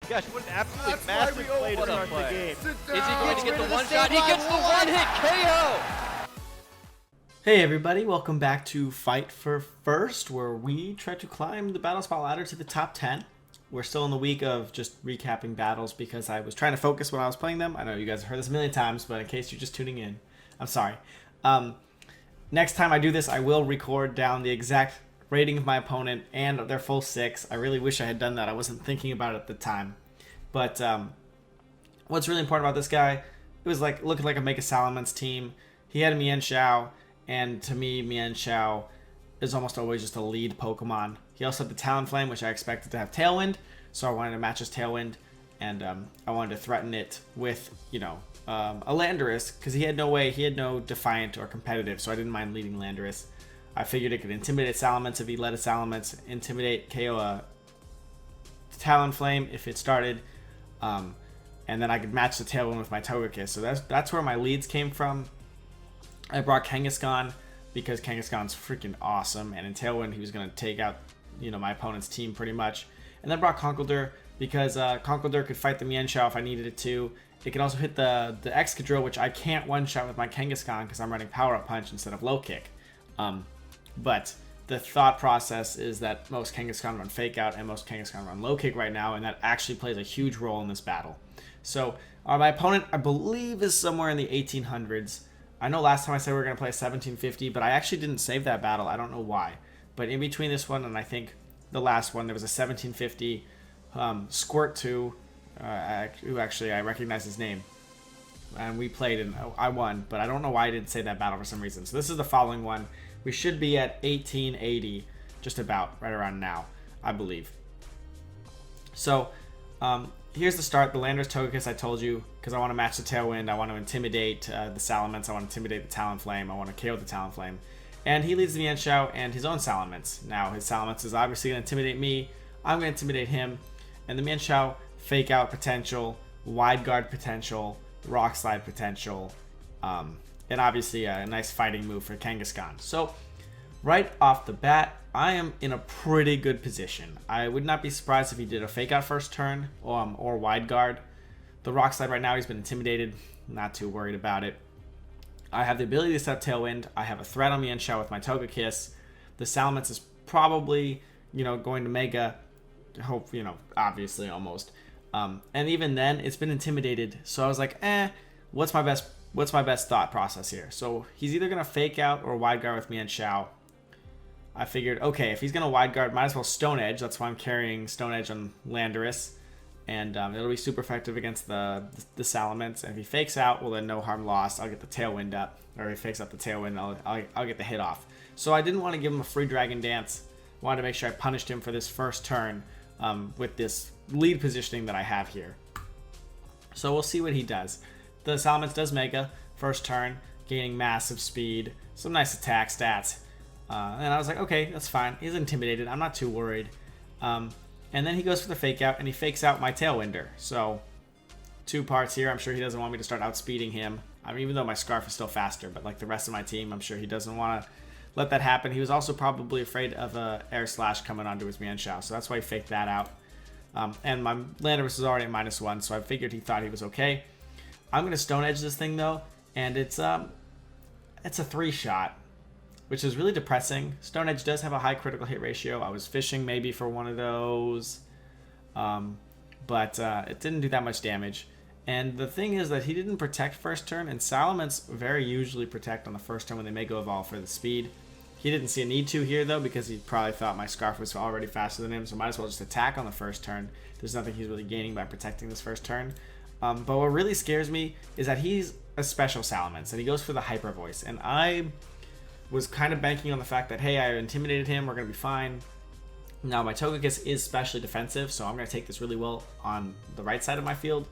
Gosh, what an absolutely That's massive why we play to open start the play. game. Sit Is he down. going to get Rid the of one save shot? He by gets the one hit KO! Hey everybody, welcome back to Fight for First, where we try to climb the battle spot ladder to the top 10. We're still in the week of just recapping battles because I was trying to focus when I was playing them. I know you guys have heard this a million times, but in case you're just tuning in, I'm sorry. Next time I do this, I will record down the exact rating of my opponent and their full 6. I really wish I had done that. I wasn't thinking about it at the time. But what's really important about this guy, it was like looking like a Mega Salamence team. He had a Mienshao, and to me, Mienshao is almost always just a lead Pokemon. He also had the Talonflame, which I expected to have Tailwind, so I wanted to match his Tailwind, and I wanted to threaten it with, you know, a Landorus, because he had no Defiant or Competitive, so I didn't mind leading Landorus. I figured it could intimidate Salamence if he led a Salamence, intimidate KO a Talonflame if it started, and then I could match the Tailwind with my Togekiss. So that's where my leads came from. I brought Kangaskhan because Kangaskhan's freaking awesome, and in Tailwind he was going to take out, you know, my opponent's team pretty much. And then brought Conkeldurr because Conkeldurr could fight the Mienshao if I needed it to. It can also hit the Excadrill, which I can't one-shot with my Kangaskhan because I'm running Power Up Punch instead of Low Kick. But the thought process is that most Kangaskhan run Fake Out and most Kangaskhan run Low Kick right now, and that actually plays a huge role in this battle. So my opponent, I believe, is somewhere in the 1800s. I know last time I said we were going to play 1750, but I actually didn't save that battle. I don't know why. But in between this one and I think the last one, there was a 1750 Squirtle, who actually I recognize his name. And we played and I won, but I don't know why I didn't save that battle for some reason. So this is the following one. We should be at 1880, just about, right around now, I believe. So, here's the start. The Landorus Togekiss, I told you, because I want to match the Tailwind. I want to intimidate the Salamence. I want to intimidate the Talonflame. I want to KO the Talonflame. And he leads the Mienshao and his own Salamence. Now, his Salamence is obviously going to intimidate me. I'm going to intimidate him. And the Mienshao, Fake Out potential, Wide Guard potential, Rock Slide potential, and obviously a nice fighting move for Kangaskhan. So, right off the bat, I am in a pretty good position. I would not be surprised if he did a Fake Out first turn or Wide Guard. The Rock Slide right now, he's been intimidated. Not too worried about it. I have the ability to set up Tailwind. I have a threat on Mienshao with my Togekiss. The Salamence is probably, you know, going to Mega. Hope, you know, obviously almost. And even then, it's been intimidated. So I was like, what's my best thought process here? So he's either going to Fake Out or Wide Guard with Mienshao. I figured, okay, if he's going to Wide Guard, might as well Stone Edge. That's why I'm carrying Stone Edge on Landorus. And it'll be super effective against the Salamence. And if he fakes out, well, then no harm lost. I'll get the Tailwind up. Or if he fakes up the Tailwind, I'll get the hit off. So I didn't want to give him a free Dragon Dance. Wanted to make sure I punished him for this first turn with this lead positioning that I have here. So we'll see what he does. The Salamence does Mega first turn, gaining massive speed, some nice attack stats. And I was like, okay, that's fine. He's intimidated. I'm not too worried. And then he goes for the Fake Out, and he fakes out my Tailwinder. So, 2 parts here. I'm sure he doesn't want me to start outspeeding him. I mean, even though my Scarf is still faster, but like the rest of my team, I'm sure he doesn't want to let that happen. He was also probably afraid of a Air Slash coming onto his Mienshao, so that's why he faked that out. And my Landorus is already at -1, so I figured he thought he was okay. I'm going to Stone Edge this thing, though, and it's a 3-shot. Which is really depressing. Stone Edge does have a high critical hit ratio. I was fishing maybe for one of those. But it didn't do that much damage. And the thing is that he didn't protect first turn. And Salamence very usually protect on the first turn when they Mega Evolve for the speed. He didn't see a need to here, though, because he probably thought my Scarf was already faster than him. So might as well just attack on the first turn. There's nothing he's really gaining by protecting this first turn. But what really scares me is that he's a special Salamence. And he goes for the Hyper Voice. And I was kind of banking on the fact that, hey, I intimidated him, we're going to be fine. Now, my Togekiss is specially defensive, so I'm going to take this really well on the right side of my field.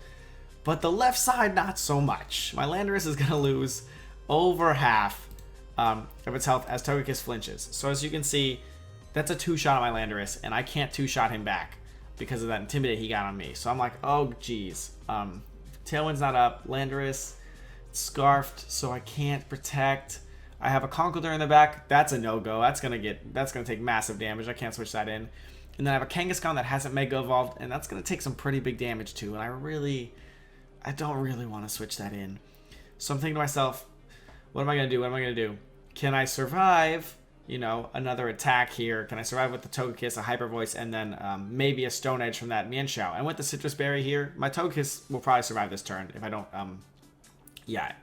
But the left side, not so much. My Landorus is going to lose over half of its health as Togekiss flinches. So as you can see, that's a 2-shot on my Landorus, and I can't 2-shot him back because of that Intimidate he got on me. So I'm like, oh, geez. Tailwind's not up. Landorus scarfed, so I can't protect. I have a Conkeldurr in the back. That's a no-go. That's gonna take massive damage. I can't switch that in. And then I have a Kangaskhan that hasn't Mega Evolved, and that's going to take some pretty big damage too. And I don't really want to switch that in. So I'm thinking to myself, what am I going to do? What am I going to do? Can I survive, you know, another attack here? Can I survive with the Togekiss, a Hyper Voice, and then maybe a Stone Edge from that Mienshao? And with the Citrus Berry here, my Togekiss will probably survive this turn if I don't,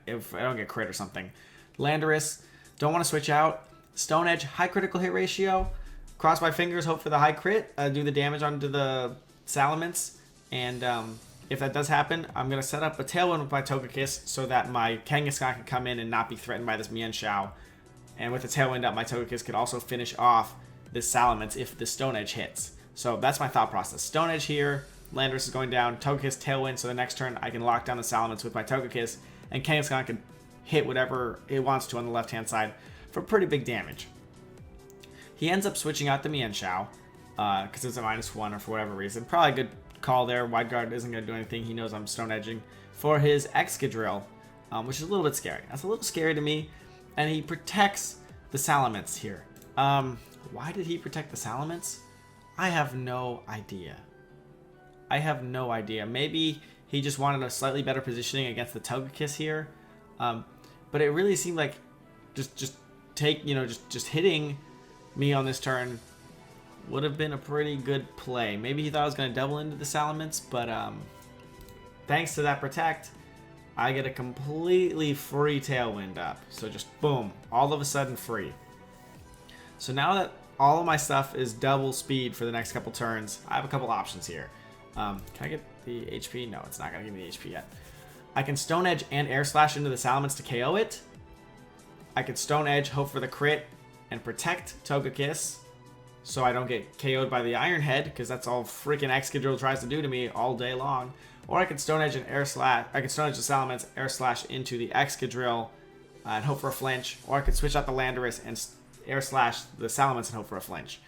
if I don't get crit or something. Landorus, don't want to switch out. Stone Edge, high critical hit ratio. Cross my fingers, hope for the high crit. Do the damage onto the Salamence. And if that does happen, I'm going to set up a Tailwind with my Togekiss so that my Kangaskhan can come in and not be threatened by this Mienshao. And with the Tailwind up, my Togekiss could also finish off this Salamence if the Stone Edge hits. So that's my thought process. Stone Edge here, Landorus is going down, Togekiss Tailwind, so the next turn I can lock down the Salamence with my Togekiss, and Kangaskhan can hit whatever it wants to on the left-hand side for pretty big damage. He ends up switching out the Mienshao, because it's a -1 or for whatever reason. Probably a good call there. Wide Guard isn't going to do anything. He knows I'm Stone Edging. For his Excadrill, which is a little bit scary. That's a little scary to me. And he protects the Salamence here. Why did he protect the Salamence? I have no idea. I have no idea. Maybe he just wanted a slightly better positioning against the Togekiss here. But it really seemed like just hitting me on this turn would have been a pretty good play. Maybe he thought I was going to double into the Salamence, but thanks to that Protect, I get a completely free Tailwind up. So just boom, all of a sudden free. So now that all of my stuff is double speed for the next couple turns, I have a couple options here. Can I get the HP? No, it's not going to give me the HP yet. I can Stone Edge and Air Slash into the Salamence to KO it. I can Stone Edge, hope for the crit, and protect Togekiss so I don't get KO'd by the Iron Head, because that's all freaking Excadrill tries to do to me all day long. Or I can Stone Edge and Air Slash. I can Stone Edge the Salamence, Air Slash into the Excadrill and hope for a flinch. Or I could switch out the Landorus and Air Slash the Salamence and hope for a flinch.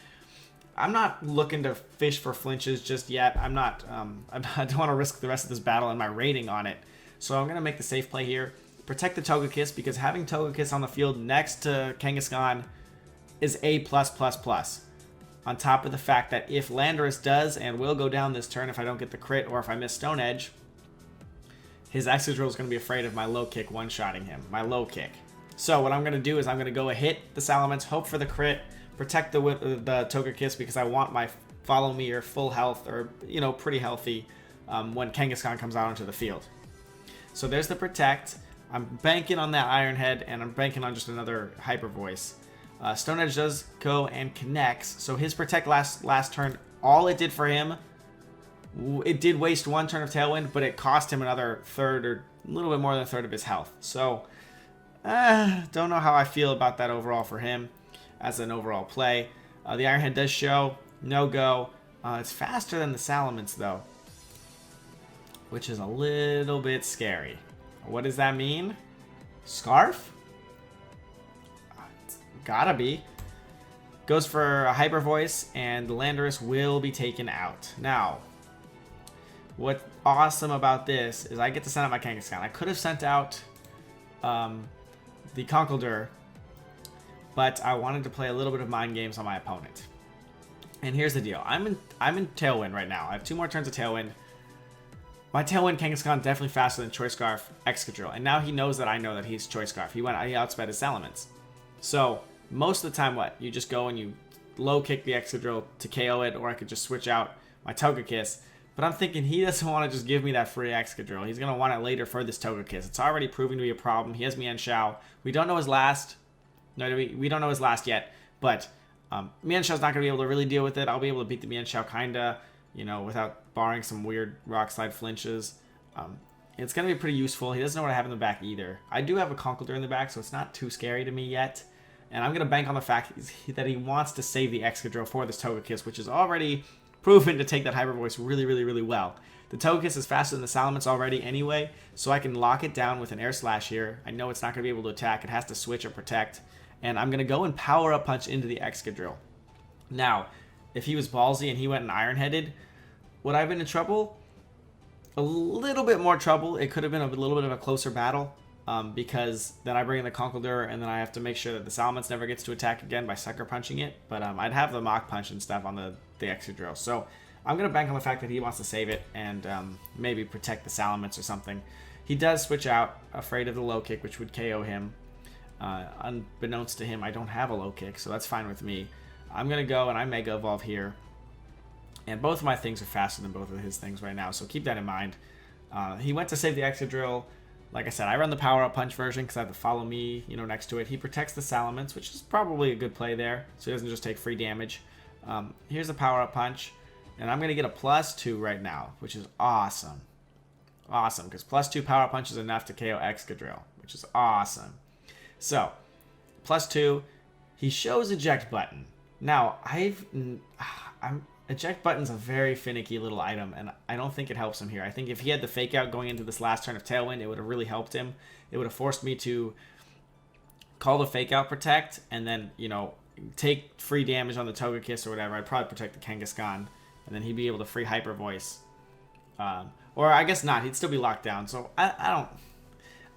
I'm not looking to fish for flinches just yet. I don't want to risk the rest of this battle and my rating on it. So I'm going to make the safe play here. Protect the Togekiss, because having Togekiss on the field next to Kangaskhan is A+++. On top of the fact that if Landorus does and will go down this turn if I don't get the crit or if I miss Stone Edge, his Excadrill is going to be afraid of my low kick one-shotting him. My low kick. So what I'm going to do is I'm going to go hit the Salamence, hope for the crit, protect the Togekiss, because I want my Follow Me or full health, or, you know, pretty healthy when Kangaskhan comes out onto the field. So there's the Protect. I'm banking on that Iron Head, and I'm banking on just another Hyper Voice. Stone Edge does go and connects. So his Protect last turn, all it did for him, it did waste one turn of Tailwind, but it cost him another third, or a little bit more than a third of his health. So, don't know how I feel about that overall for him as an overall play. The Iron Head does show, no go. It's faster than the Salamence though, which is a little bit scary. What does that mean? Scarf? It's gotta be. Goes for a Hyper Voice, and the Landorus will be taken out. Now, what's awesome about this is I get to send out my Kangaskhan. I could have sent out the Conkeldurr, but I wanted to play a little bit of mind games on my opponent. And here's the deal. I'm in Tailwind right now. I have 2 more turns of Tailwind. My Tailwind Kangaskhan definitely faster than Choice Scarf Excadrill. And now he knows that I know that he's Choice Scarf. He outsped his Salamence. So, most of the time, what? You just go and you low kick the Excadrill to KO it, or I could just switch out my Togekiss. But I'm thinking he doesn't want to just give me that free Excadrill. He's going to want it later for this Togekiss. It's already proving to be a problem. He has Mienshao. We don't know his last. No, we don't know his last yet. But Mienshao's not going to be able to really deal with it. I'll be able to beat the Mienshao kinda, you know, without barring some weird Rock Slide flinches. It's going to be pretty useful. He doesn't know what I have in the back either. I do have a Conkeldurr in the back, so it's not too scary to me yet. And I'm going to bank on the fact that he wants to save the Excadrill for this Togekiss, which is already proven to take that Hyper Voice really, really, really well. The Togekiss is faster than the Salamence already anyway, so I can lock it down with an Air Slash here. I know it's not going to be able to attack. It has to switch or protect. And I'm going to go and Power Up Punch into the Excadrill. Now, if he was ballsy and he went and Iron Headed, would I have been in trouble? A little bit more trouble. It could have been a little bit of a closer battle, because then I bring in the Conkeldurr, and then I have to make sure that the Salamence never gets to attack again by Sucker Punching it. But I'd have the Mach Punch and stuff on the the Excadrill. So I'm going to bank on the fact that he wants to save it and maybe protect the Salamence or something. He does switch out, afraid of the low kick, which would KO him. Unbeknownst to him, I don't have a low kick, so that's fine with me. I'm going to go and I Mega Evolve here. And both of my things are faster than both of his things right now, so keep that in mind. He went to save the Excadrill. Like I said, I run the Power Up Punch version because I have the Follow Me, next to it. He protects the Salamence, which is probably a good play there, so he doesn't just take free damage. Here's the Power Up Punch, and I'm going to get a +2 right now, which is awesome. Awesome, because +2 Power Up Punch is enough to KO Excadrill, which is awesome. So, +2, he shows Eject Button. Now, Eject Button's a very finicky little item, and I don't think it helps him here. I think if he had the Fake Out going into this last turn of Tailwind, it would have really helped him. It would have forced me to call the Fake Out Protect, and then, take free damage on the Togekiss or whatever. I'd probably protect the Kangaskhan, and then he'd be able to free Hyper Voice. Or I guess not. He'd still be locked down. So I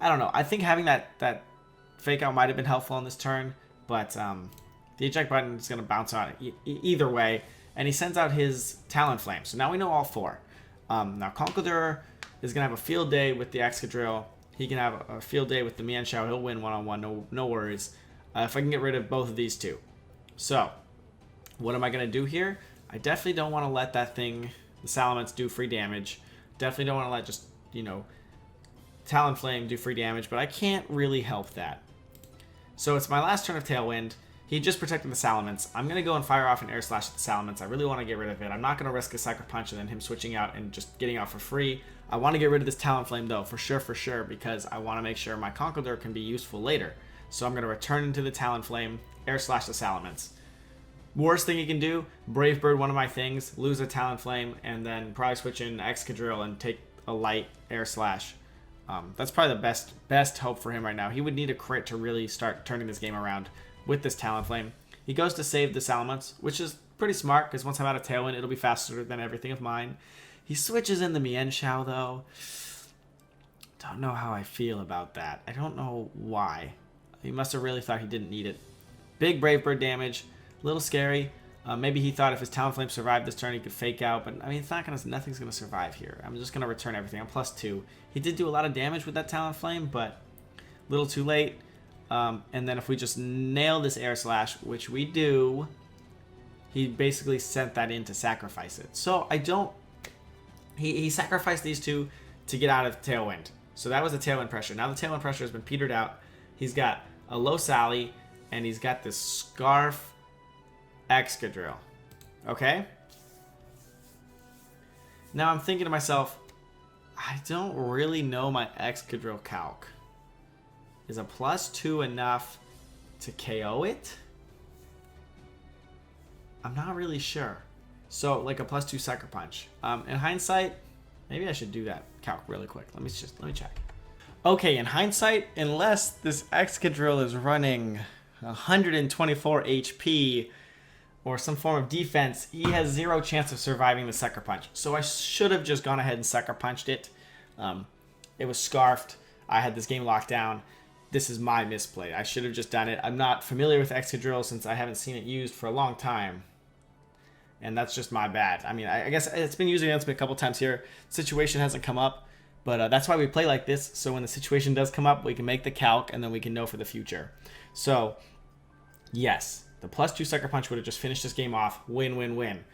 don't know. I think having that Fake Out might have been helpful on this turn, but the Eject Button is going to bounce on it either way. And he sends out his Talonflame. So now we know all four. Now Conkeldurr is going to have a field day with the Excadrill. He can have a field day with the Mienshao. He'll win one-on-one, no worries. If I can get rid of both of these two. So, what am I going to do here? I definitely don't want to let that thing, the Salamence, do free damage. Definitely don't want to let just, Talonflame do free damage, but I can't really help that. So it's my last turn of Tailwind. He just protected the Salamence. I'm going to go and fire off an Air Slash at the Salamence. I really want to get rid of it. I'm not going to risk a Sucker Punch and then him switching out and just getting out for free. I want to get rid of this Talonflame, though, for sure, because I want to make sure my Conkeldurr can be useful later. So I'm going to return into the Talonflame, Air Slash the Salamence. Worst thing you can do, Brave Bird one of my things, lose a Talonflame, and then probably switch in Excadrill and take a light Air Slash. That's probably the best hope for him right now. He would need a crit to really start turning this game around with this Talonflame. He goes to save the Salamence, which is pretty smart, because once I'm out of Tailwind, it'll be faster than everything of mine. He switches in the Mienshao, though. Don't know how I feel about that. I don't know why. He must have really thought he didn't need it. Big Brave Bird damage. A little scary. Maybe he thought if his Talonflame survived this turn, he could Fake Out. But, I mean, nothing's going to survive here. I'm just going to return everything. I'm +2. He did do a lot of damage with that Talonflame, but a little too late. And then if we just nail this Air Slash, which we do, he basically sent that in to sacrifice it. So I don't... He sacrificed these two to get out of Tailwind. So that was the Tailwind pressure. Now the Tailwind pressure has been petered out. He's got a low Sally, and he's got this Scarf Excadrill. Okay? Now I'm thinking to myself, I don't really know my Excadrill calc. Is a +2 enough to KO it? I'm not really sure. So, like a +2 Sucker Punch. In hindsight, maybe I should do that calc really quick. Let me check. Okay, in hindsight, unless this Excadrill is running 124 HP or some form of defense, he has 0 chance of surviving the Sucker Punch. So I should have just gone ahead and Sucker Punched it. It was Scarfed. I had this game locked down. This is my misplay. I should have just done it. I'm not familiar with Excadrill since I haven't seen it used for a long time. And that's just my bad. I mean, I guess it's been used against me a couple times here. Situation hasn't come up. But that's why we play like this. So when the situation does come up, we can make the calc and then we can know for the future. So, yes. The +2 Sucker Punch would have just finished this game off. Win, win, win.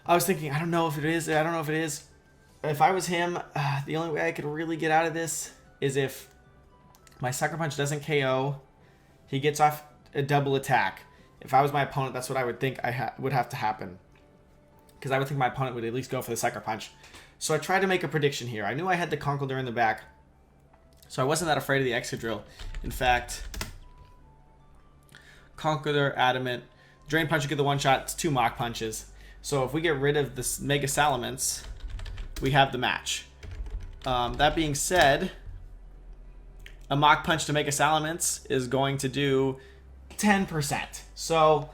I was thinking, I don't know if it is. If I was him, the only way I could really get out of this is if my Sucker Punch doesn't KO, he gets off a double attack. If I was my opponent, that's what I would think would have to happen. Because I would think my opponent would at least go for the Sucker Punch. So I tried to make a prediction here. I knew I had the Conkeldurr in the back. So I wasn't that afraid of the Excadrill. In fact, Conkeldurr, Adamant. Drain Punch, you get the one shot. It's 2 Mach Punches. So if we get rid of this Mega Salamence, we have the match. That being said, a Mach Punch to Mega Salamence is going to do 10%. So,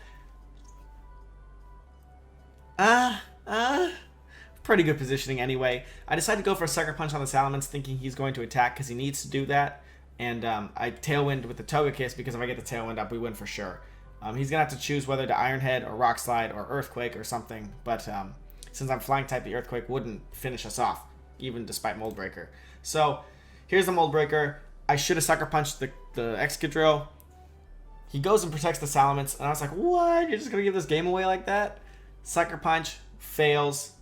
pretty good positioning anyway. I decided to go for a Sucker Punch on the Salamence, thinking he's going to attack because he needs to do that. And I Tailwind with the Togekiss because if I get the Tailwind up, we win for sure. He's going to have to choose whether to Iron Head or Rock Slide or Earthquake or something. But since I'm Flying type, the Earthquake wouldn't finish us off, even despite Mold Breaker. So here's the Mold Breaker. I should have Sucker Punched the Excadrill. He goes and protects the Salamence, and I was like, what? You're just going to give this game away like that? Sucker Punch fails.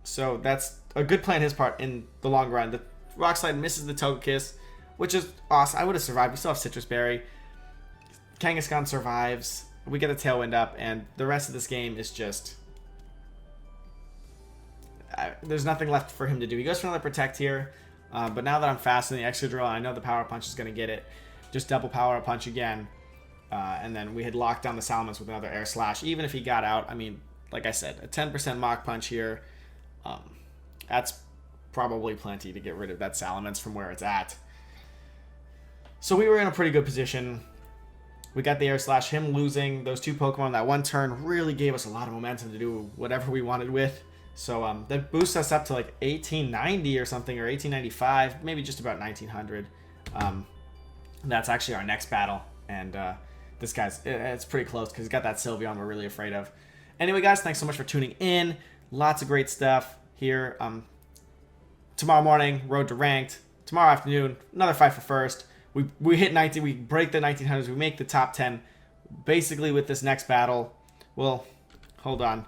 So that's a good play on his part in the long run. The Rock Slide misses the Togekiss, which is awesome. I would have survived. We still have Citrus Berry. Kangaskhan survives. We get a Tailwind up, and the rest of this game is just... there's nothing left for him to do. He goes for another Protect here, but now that I'm faster than the Excadrill, I know the Power Punch is going to get it. Just double Power Punch again. And then we had locked down the Salamence with another Air Slash. Even if he got out, I mean, like I said, a 10% Mach Punch here. That's probably plenty to get rid of that Salamence from where it's at. So we were in a pretty good position. We got the Air Slash. Him losing those 2 Pokemon that one turn really gave us a lot of momentum to do whatever we wanted with. So that boosts us up to like 1890 or something, or 1895, maybe just about 1900. That's actually our next battle. And this guy's, it's pretty close because he's got that Sylveon we're really afraid of. Anyway, guys, thanks so much for tuning in. Lots of great stuff here. Tomorrow morning, Road to Ranked. Tomorrow afternoon, another fight for first. We hit 19. We break the 1900s. We make the top 10. Basically, with this next battle, well, hold on. It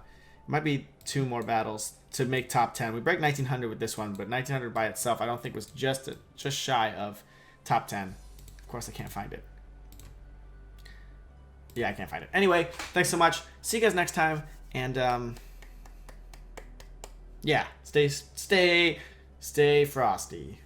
might be 2 more battles to make top 10. We break 1900 with this one, but 1900 by itself, I don't think was just shy of top 10. Of course, I can't find it. Yeah, I can't find it. Anyway, thanks so much. See you guys next time, and yeah, stay frosty.